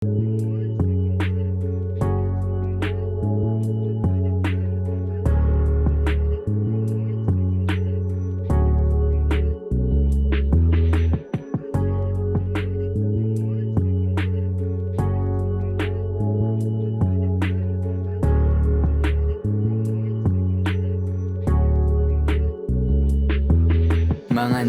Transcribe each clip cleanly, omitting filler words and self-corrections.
Mga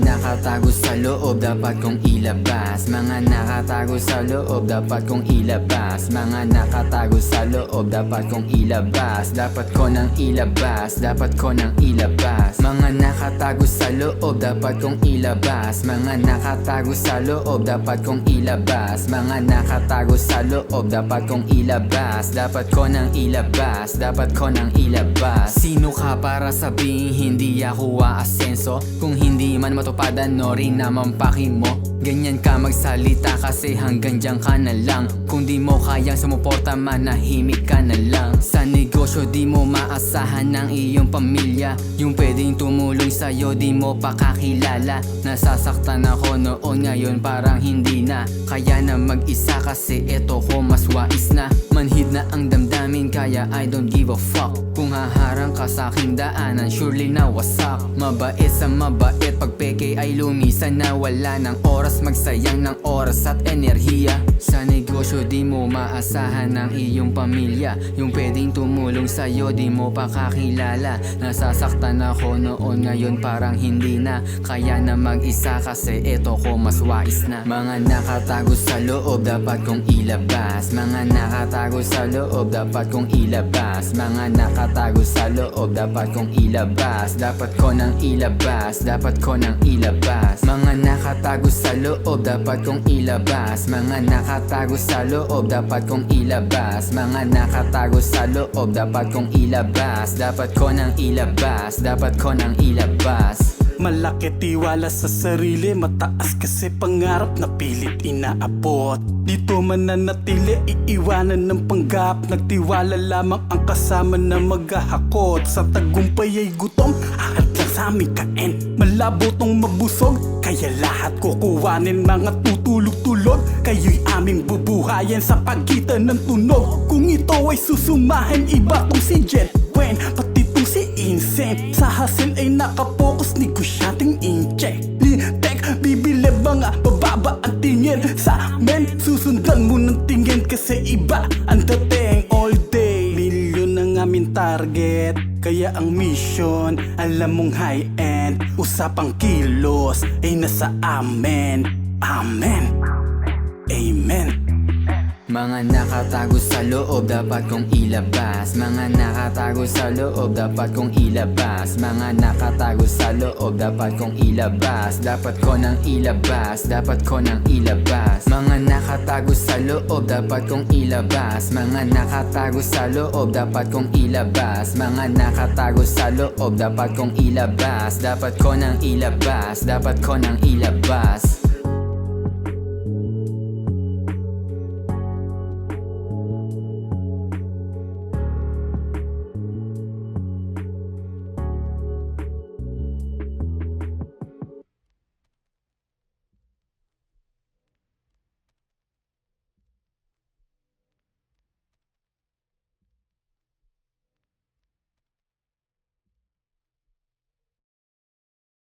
nakatago sa loob, dapat kong ilabas. Mga nakatago sa loob, dapat kong ilabas. Mga nakatago sa loob, dapat kong ilabas. Dapat ko nang ilabas, dapat ko nang ilabas. Mga nakatago sa loob, dapat kong ilabas. Mga nakatago sa loob, dapat kong ilabas. Mga nakatago sa loob, dapat kong ilabas. Dapat ko nang ilabas, dapat ko nang ilabas. Sino ka para sabihin hindi ako aasenso? Kung hindi man matupadan, no rin naman paki mo. Ganyan ka magsalita kasi hanggang dyan ka na lang. Kung di mo kayang sumuporta, manahimik ka na lang. Sa negosyo di mo maasahan ng iyong pamilya. Yung pwedeng tumulong sa'yo di mo pa kakilala. Nasasaktan ako noon, ngayon parang hindi na. Kaya na mag-isa kasi eto ko mas wais na. Manhid na ang damdamin kaya I don't give a fuck. Kung haharang ka sa aking daanan, surely na wasak. Mabait sa mabait, pag peke ay lumisan na. Wala ng oras magsayang ng oras at enerhiya. Sa negosyo di mo maasahan ng iyong pamilya. Yung pwedeng tumulong sa'yo di mo pa kakilala. Nasasaktan ako noon, ngayon parang hindi na. Kaya na mag-isa kasi eto ko mas wais na. Mga nakatago sa loob, dapat kong ilabas. Mga nakatago sa loob, dapat kong ilabas. Mga nakatago sa loob, dapat kong ilabas. Dapat ko nang ilabas, dapat ko nang ilabas. Mga nakatago sa loob, dapat kong ilabas. Mga nakatago sa loob, dapat kong ilabas. Mga nakatago sa loob, dapat kong ilabas. Dapat ko nang ilabas, dapat ko nang ilabas. Malaki tiwala sa sarili, mataas kasi pangarap na pilit inaabot. Dito mananatili, iiwanan ng panggap. Nagtiwala lamang ang kasama na maghahakot. Sa tagumpay ay gutom, ahad lang sa aming kain. Malabo tong mabusog, kaya lahat kukuhanin. Mga tutulog-tulog, kayo'y aming bubuhayin sa pagitan ng tunog. Kung ito ay susumahin, iba tong si Jet Wayne, pati tong si Insane. Sa hasil ay nakapokus, negosyanteng incheck. Lintek, bibili mga bababa at tingin sa amin. Susundan mo ng tingin kasi iba ang dating all day. Milyon ang aming target, kaya ang mission alam mong high-end. Usapang kilos ay nasa amen. Amen, amen. Mga nakatago sa loob, dapat kong ilabas. Mga nakatago sa loob, dapat kong ilabas. Mga nakatago sa loob, dapat kong ilabas. Dapat ko nang ilabas, dapat ko nang ilabas. Mga nakatago sa loob, dapat kong ilabas. Mga nakatago sa loob, dapat kong ilabas. Mga nakatago sa loob, dapat kong ilabas. Dapat ko nang ilabas, dapat ko nang ilabas.